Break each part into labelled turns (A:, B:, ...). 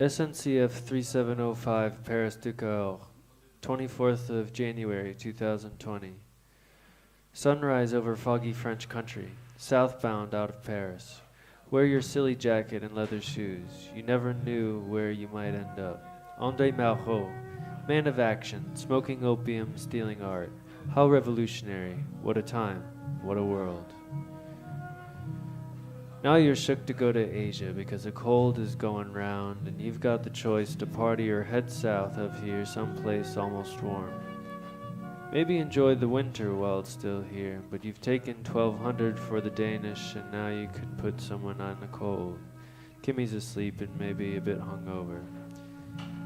A: SNCF 3705 Paris du Cahors, 24th of January 2020. Sunrise over foggy French country, southbound out of Paris. Wear your silly jacket and leather shoes. You never knew where you might end up. André Malraux, man of action, smoking opium, stealing art. How revolutionary. What a time. What a world. Now you're shook to go to Asia because the cold is going round and you've got the choice to party or head south of here someplace almost warm. Maybe enjoy the winter while it's still here, but you've taken 1200 for the Danish and now you could put someone on the cold. Kimmy's asleep and maybe a bit hungover.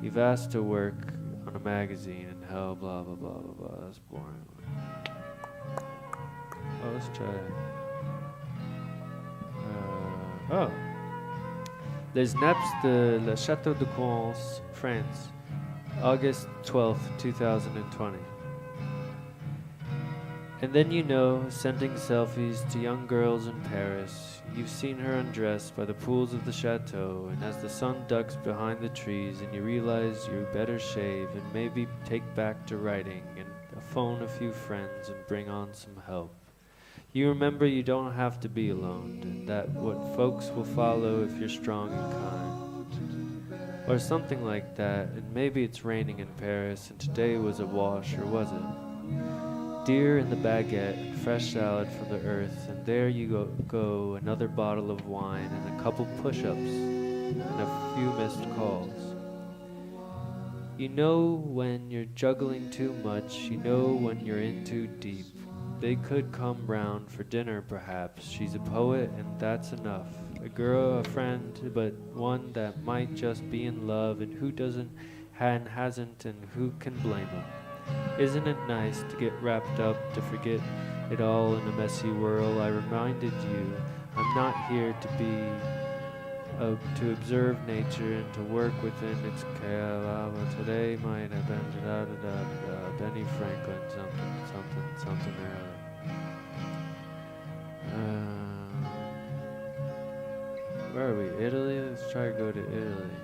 A: You've asked to work on a magazine and hell blah blah blah blah blah. That's boring. Oh, let's try it. Oh. Les Nappes de la Château de Coins, France, August 12th, 2020. And then you know, sending selfies to young girls in Paris, you've seen her undressed by the pools of the chateau, and as the sun ducks behind the trees and you realize you better shave and maybe take back to writing and phone a few friends and bring on some help. You remember you don't have to be alone, and that what folks will follow if you're strong and kind. Or something like that, and maybe it's raining in Paris, and today was a wash, or was it? Deer in the baguette, fresh salad from the earth, and there you go, another bottle of wine, and a couple push-ups, and a few missed calls. You know when you're juggling too much, you know when you're in too deep. They could come round for dinner, perhaps. She's a poet, and that's enough. A girl, a friend, but one that might just be in love, and who doesn't and hasn't, and who can blame him? Isn't it nice to get wrapped up, to forget it all in a messy whirl? I reminded you, I'm not here to be, to observe nature and to work within its chaos. Today might have been Benny Franklin, something earlier. Where are we? Italy? Let's try to go to Italy.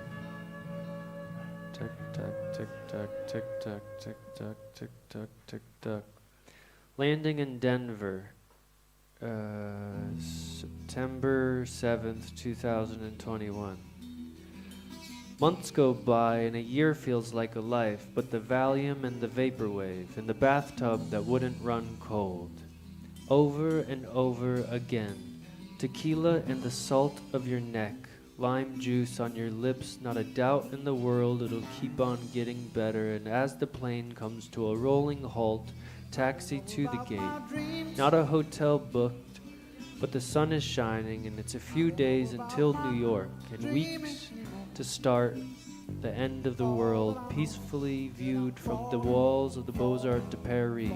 A: Tick tock, tick tock, tick tock, tick tock, tick tock, tick tock. Landing in Denver, September 7th, 2021. Months go by and a year feels like a life, but the Valium and the Vaporwave and the bathtub that wouldn't run cold. Over and over again. Tequila and the salt of your neck. Lime juice on your lips, not a doubt in the world it'll keep on getting better. And as the plane comes to a rolling halt, taxi to the gate. Not a hotel booked, but the sun is shining and it's a few days until New York and weeks to start the end of the world, peacefully viewed from the walls of the Beaux-Arts de Paris.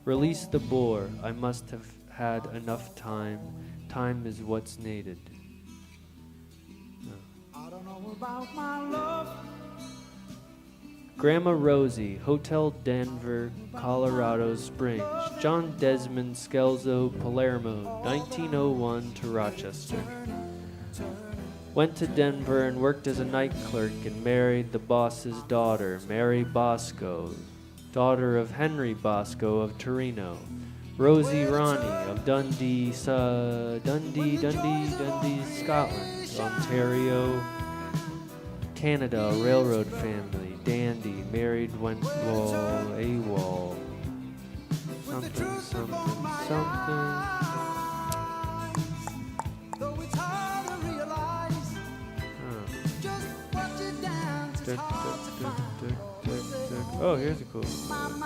A: Release the bore, I must have had enough time. Time is what's needed. I don't know about my love. Grandma Rosie, Hotel Denver, Colorado Springs. John Desmond Scelzo, Palermo, 1901 to Rochester. Went to Denver and worked as a night clerk and married the boss's daughter, Mary Bosco, daughter of Henry Bosco of Torino. Rosie Ronnie of Dundee, Scotland, Ontario, Canada, a railroad family, dandy, married, went AWOL, something, Oh, here's a cool one.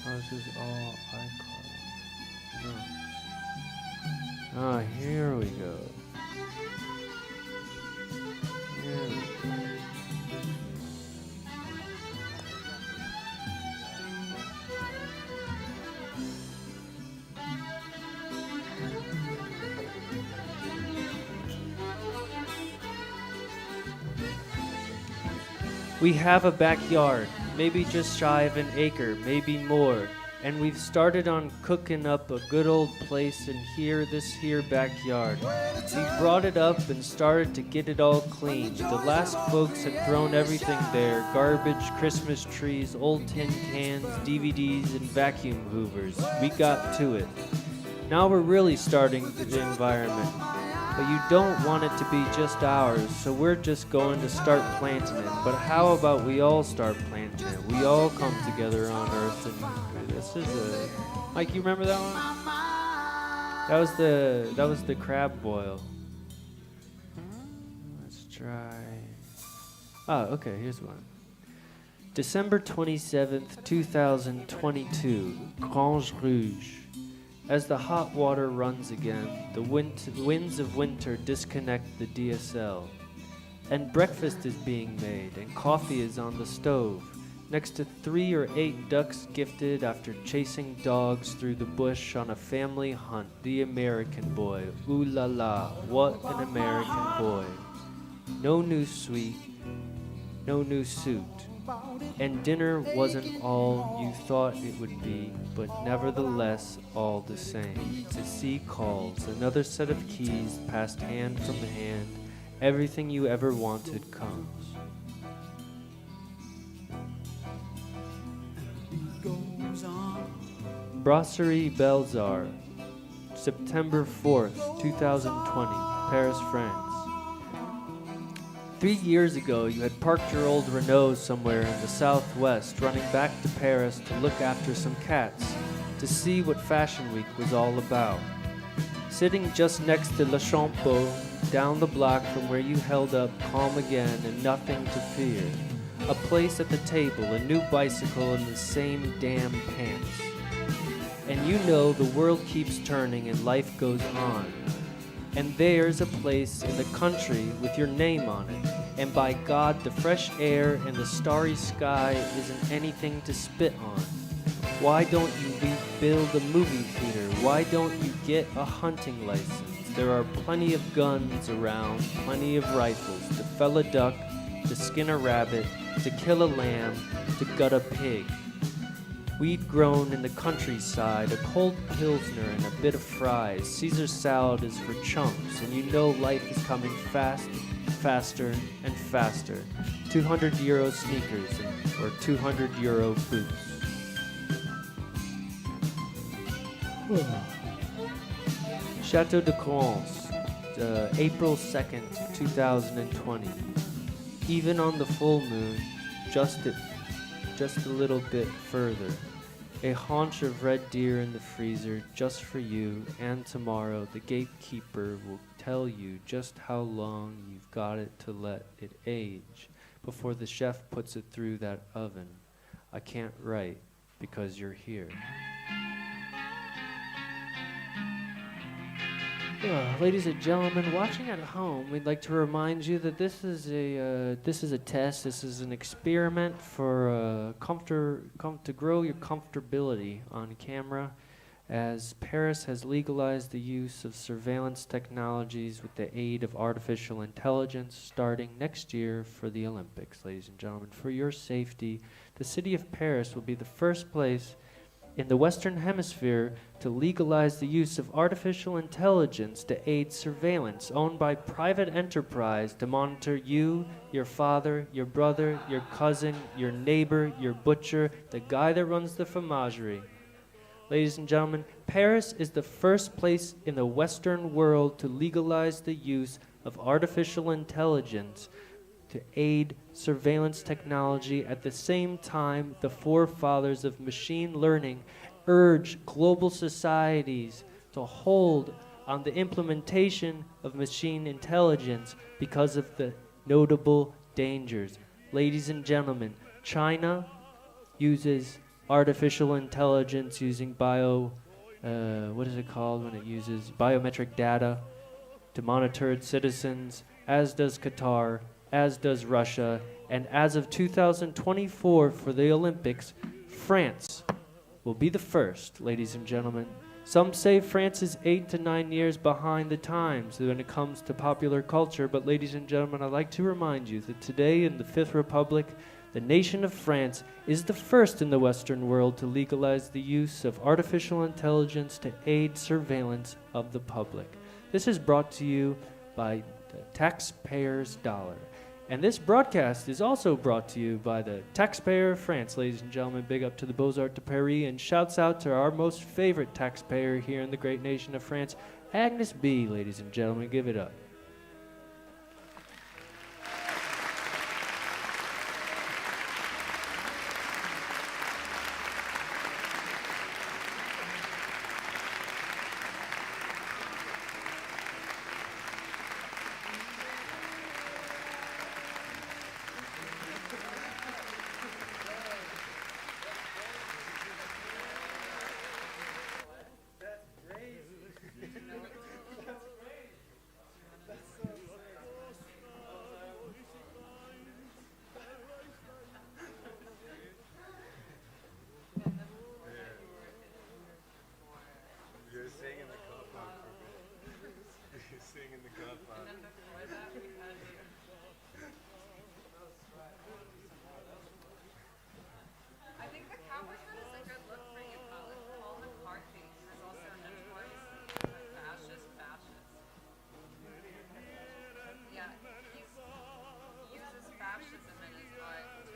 A: This is all iCloud. No. Ah, here we go. We have a backyard, maybe just shy of an acre, maybe more. And we've started on cooking up a good old place in this here backyard. We brought it up and started to get it all cleaned. The last folks had thrown everything there: garbage, Christmas trees, old tin cans, DVDs, and vacuum hoovers. We got to it. Now we're really starting the environment. But you don't want it to be just ours, so we're just going to start planting it. But how about we all start planting it? We all come together on Earth, and this is a... Mike, you remember that one? That was the crab boil. Let's try... Oh, okay, here's one. December 27th, 2022, Grange Rouge. As the hot water runs again, the winds of winter disconnect the DSL. And breakfast is being made, and coffee is on the stove, next to 3 or 8 ducks gifted after chasing dogs through the bush on a family hunt. The American boy, ooh la la, what an American boy. No new suite, no new suit. And dinner wasn't all you thought it would be, but nevertheless all the same. To see calls, another set of keys passed hand from hand. Everything you ever wanted comes. Brasserie Belzar, September 4th, 2020, Paris, France. 3 years ago, you had parked your old Renault somewhere in the southwest, running back to Paris to look after some cats, to see what Fashion Week was all about. Sitting just next to Le Champeau, down the block from where you held up calm again and nothing to fear. A place at the table, a new bicycle, and the same damn pants. And you know the world keeps turning and life goes on. And there's a place in the country with your name on it. And by God, the fresh air and the starry sky isn't anything to spit on. Why don't you rebuild a movie theater? Why don't you get a hunting license? There are plenty of guns around, plenty of rifles, to fell a duck, to skin a rabbit, to kill a lamb, to gut a pig. We'd grown in the countryside, a cold pilsner and a bit of fries. Caesar salad is for chumps, and you know life is coming fast, faster, and faster. 200 euro sneakers or 200 euro boots. Chateau de Crans, April 2nd, 2020. Even on the full moon, just a little bit further. A haunch of red deer in the freezer just for you, and tomorrow the gatekeeper will tell you just how long you've got it to let it age before the chef puts it through that oven. I can't write because you're here. Ladies and gentlemen, watching at home, we'd like to remind you that this is a test. This is an experiment for to grow your comfortability on camera, as Paris has legalized the use of surveillance technologies with the aid of artificial intelligence starting next year for the Olympics. Ladies and gentlemen, for your safety, the city of Paris will be the first place in the Western Hemisphere to legalize the use of artificial intelligence to aid surveillance owned by private enterprise to monitor you, your father, your brother, your cousin, your neighbor, your butcher, the guy that runs the fromagerie. Ladies and gentlemen, Paris is the first place in the Western world to legalize the use of artificial intelligence to aid surveillance technology. At the same time, the forefathers of machine learning urge global societies to hold on the implementation of machine intelligence because of the notable dangers. Ladies and gentlemen, China uses artificial intelligence using what is it called when it uses biometric data to monitor its citizens, as does Qatar, as does Russia, and as of 2024 for the Olympics, France will be the first, ladies and gentlemen. Some say France is 8 to 9 years behind the times when it comes to popular culture, but ladies and gentlemen, I'd like to remind you that today in the Fifth Republic, The nation of France is the first in the Western world to legalize the use of artificial intelligence to aid surveillance of the public. This is brought to you by the taxpayer's dollar. And this broadcast is also brought to you by the taxpayer of France, ladies and gentlemen. Big up to the Beaux-Arts de Paris, and shouts out to our most favorite taxpayer here in the great nation of France, Agnes B, ladies and gentlemen. Give it up.
B: I think the cowboy hat is a good look for you, Colin. Paul McCarthy is also notoriously a fascist. Yeah, he uses fascism in his art to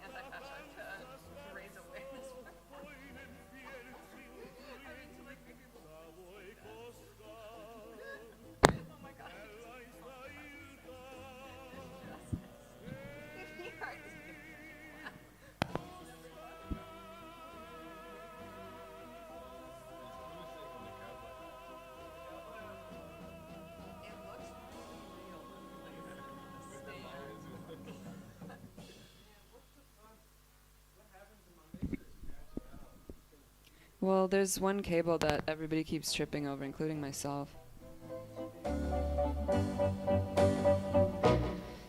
B: anti-fascist, to raise awareness for it. I mean, to like make people. Oh my God.
C: Well, there's one cable that everybody keeps tripping over, including myself.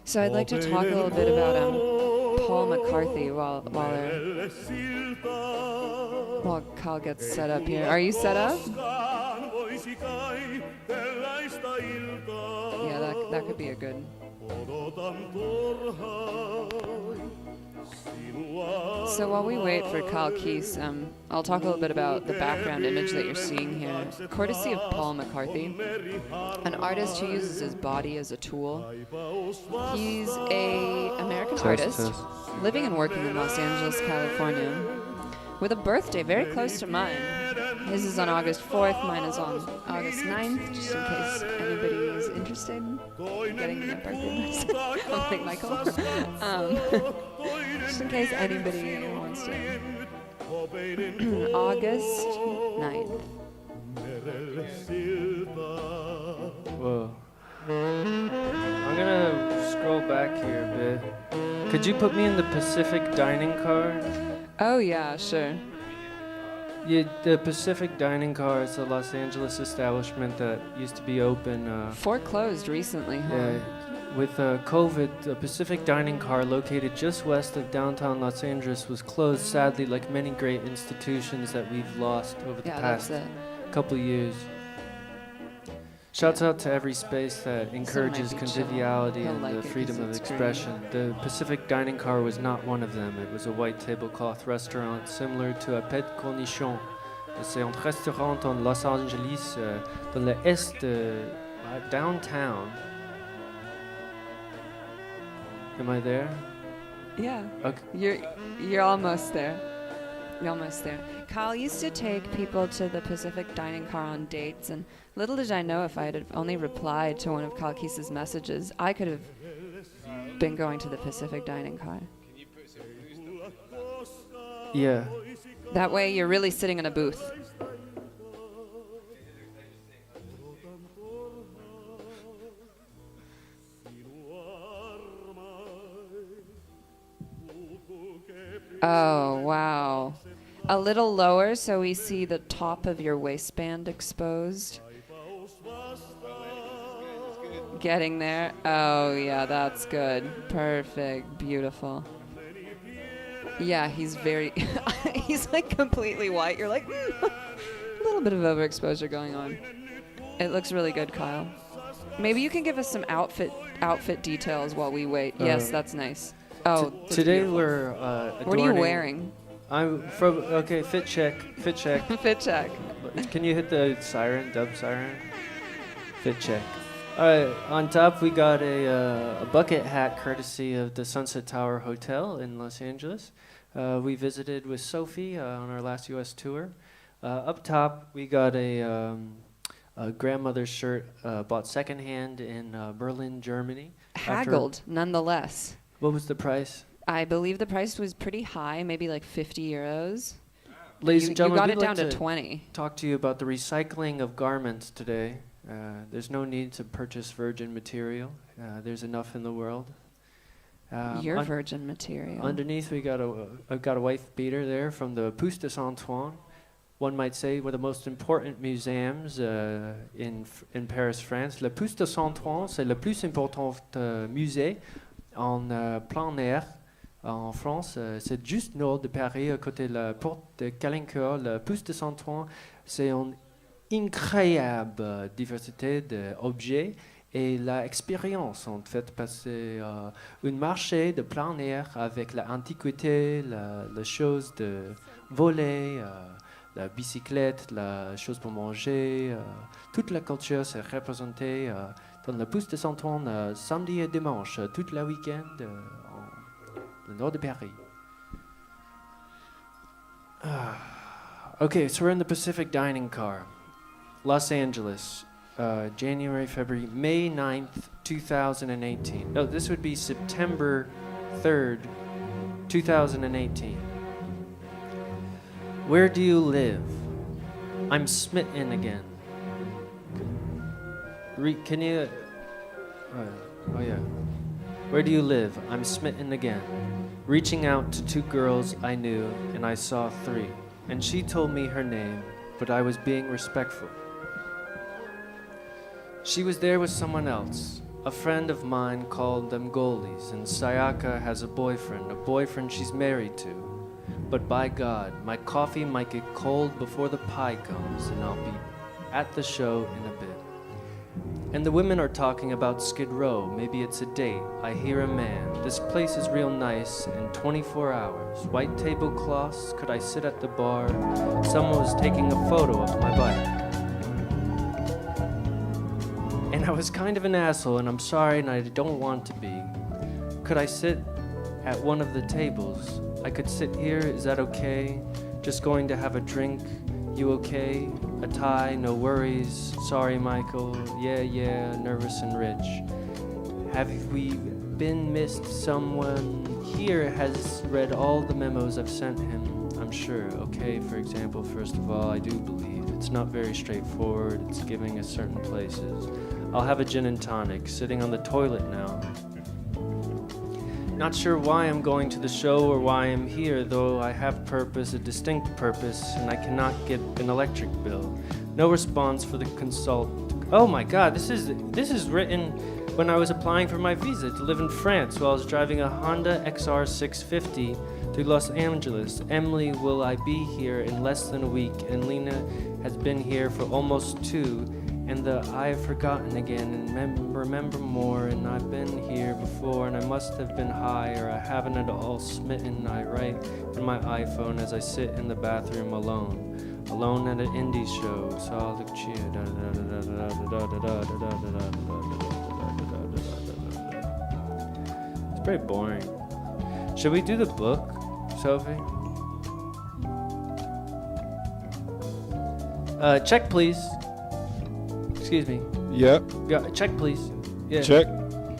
C: So I'd like to talk a little bit about Paul McCarthy while Kyle gets set up here. Are you set up? Yeah, that could be a good. So while we wait for Kyle Keese, I'll talk a little bit about the background image that you're seeing here. Courtesy of Paul McCarthy, an artist who uses his body as a tool. He's an American artist living and working in Los Angeles, California, with a birthday very close to mine. His is on August 4th, mine is on August 9th, just in case anybody is interested in getting me a birthday present. I'm like, Michael. Just in case anybody wants to. August 9th.
A: Whoa. I'm gonna scroll back here a bit. Could you put me in the Pacific Dining Car?
C: Oh yeah, sure.
A: Yeah, the Pacific Dining Car is a Los Angeles establishment that used to be open.
C: Foreclosed recently, huh?
A: Yeah, with COVID, the Pacific Dining Car, located just west of downtown Los Angeles, was closed, sadly, like many great institutions that we've lost over the past couple years. Shouts out to every space that encourages conviviality and the freedom of expression. The Pacific Dining Car was not one of them. It was a white tablecloth restaurant similar to a Pet Cornichon. C'est un restaurant en Los Angeles, dans l'est, downtown. Am I there?
C: Yeah.
A: Okay.
C: You're almost there. You're almost there. Kyle used to take people to the Pacific Dining Car on dates, and little did I know if I had only replied to one of Kyle Keese's messages, I could have been going to the Pacific Dining Car.
A: Yeah.
C: That way you're really sitting in a booth. Oh, wow. A little lower so we see the top of your waistband exposed. Getting there. Oh, yeah, that's good. Perfect. Beautiful. Yeah, he's very... he's like completely white. You're like, a little bit of overexposure going on. It looks really good, Kyle. Maybe you can give us some outfit outfit details while we wait. Yes, that's nice. Oh, that's
A: Today
C: beautiful.
A: we're
C: What are you
A: adorning-
C: wearing?
A: I'm from. Okay, fit check. Fit check.
C: Fit check.
A: Can you hit the siren, dub siren? Fit check. All right, on top we got a bucket hat courtesy of the Sunset Tower Hotel in Los Angeles. We visited with Sophie on our last U.S. tour. Up top we got a grandmother's shirt bought secondhand in Berlin, Germany. After-
C: Haggled, nonetheless.
A: What was the price?
C: I believe the price was pretty high, maybe like 50 euros.
A: Ladies
C: you,
A: and gentlemen,
C: you got
A: we'd
C: it
A: like
C: down to
A: to
C: 20.
A: talk to you about the recycling of garments today. There's no need to purchase virgin material. There's enough in the world.
C: Your virgin material.
A: Underneath, I've got a wife beater there from the Pousse de Saint-Ouen. One might say one of the most important museums in Paris, France. Le Pousse de Saint-Ouen, c'est le plus important musée en plein air en France. C'est juste nord de Paris, à côté de la porte de Caulaincourt. Le Pousse de Saint-Ouen, c'est une incroyable diversité d'objets. Et l'expérience, en fait, passer un marché de plein air avec l'antiquité, la chose de voler, la bicyclette, la chose pour manger, toute la culture s'est représentée dans le Pousse de Saint-Ouen samedi et dimanche, tout le week-end au nord de Paris. Okay, so we're in the Pacific Dining car. Los Angeles, January, February, May 9th, 2018. No, this would be September 3rd, 2018. Where do you live? I'm smitten again. Can you... oh yeah. Where do you live? I'm smitten again. Reaching out to two girls I knew, and I saw three. And she told me her name, but I was being respectful. She was there with someone else, a friend of mine called them goalies, and Sayaka has a boyfriend she's married to. But by God, my coffee might get cold before the pie comes, and I'll be at the show in a bit. And the women are talking about Skid Row, maybe it's a date. I hear a man, this place is real nice, and 24 hours. White tablecloths, could I sit at the bar? Someone was taking a photo of my bike. And I was kind of an asshole, and I'm sorry, and I don't want to be. Could I sit at one of the tables? I could sit here, is that okay? Just going to have a drink, you okay? A tie, no worries, sorry Michael, yeah, nervous and rich. Have we been missed? Someone here has read all the memos I've sent him, I'm sure. Okay, for example, first of all, I do believe it's not very straightforward, it's giving us certain places. I'll have a gin and tonic, sitting on the toilet now. Not sure why I'm going to the show or why I'm here, though I have purpose, a distinct purpose, and I cannot get an electric bill. No response for the consult. Oh my God, this is written when I was applying for my visa to live in France while I was driving a Honda XR650 to Los Angeles. Emily, will I be here in less than a week? And Lena has been here for almost 2. And I have forgotten again, and remember more, and I've been here before, and I must have been high, or I haven't at all smitten. I write in my iPhone as I sit in the bathroom alone at an indie show. Saw Lucia. It's very boring. Should we do the book, Sophie? Check, please. Excuse me.
D: Yep.
A: Yeah, check, please. Yeah.
D: Check.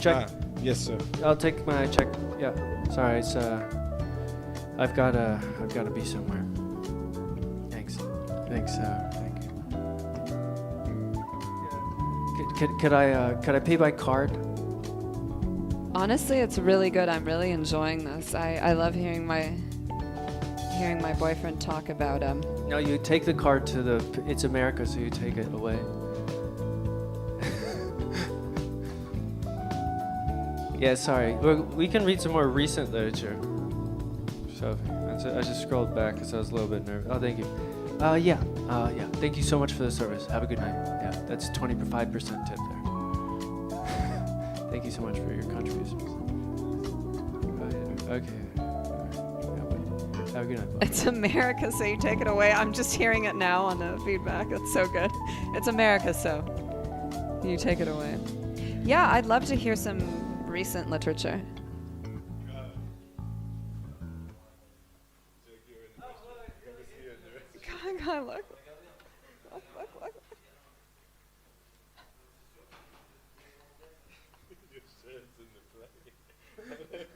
A: Check.
D: Yes, sir.
A: I'll take my check. Yeah. Sorry, it's I've gotta be somewhere. Thanks. Thank you. Could I pay by card?
C: Honestly, it's really good. I'm really enjoying this. I love hearing my boyfriend talk about
A: No, you take the card to the. It's America, so you take it away. Yeah, sorry. We can read some more recent literature. Sophie, I just scrolled back because I was a little bit nervous. Oh, thank you. Yeah. Thank you so much for the service. Have a good night. Yeah, that's 25% tip there. Thank you so much for your contributions. Okay. Have a good night. Bye.
C: It's America, so you take it away. I'm just hearing it now on the feedback. It's so good. It's America, so you take it away. Yeah, I'd love to hear some recent literature. God, look. Look.
D: Your shirt's in the play.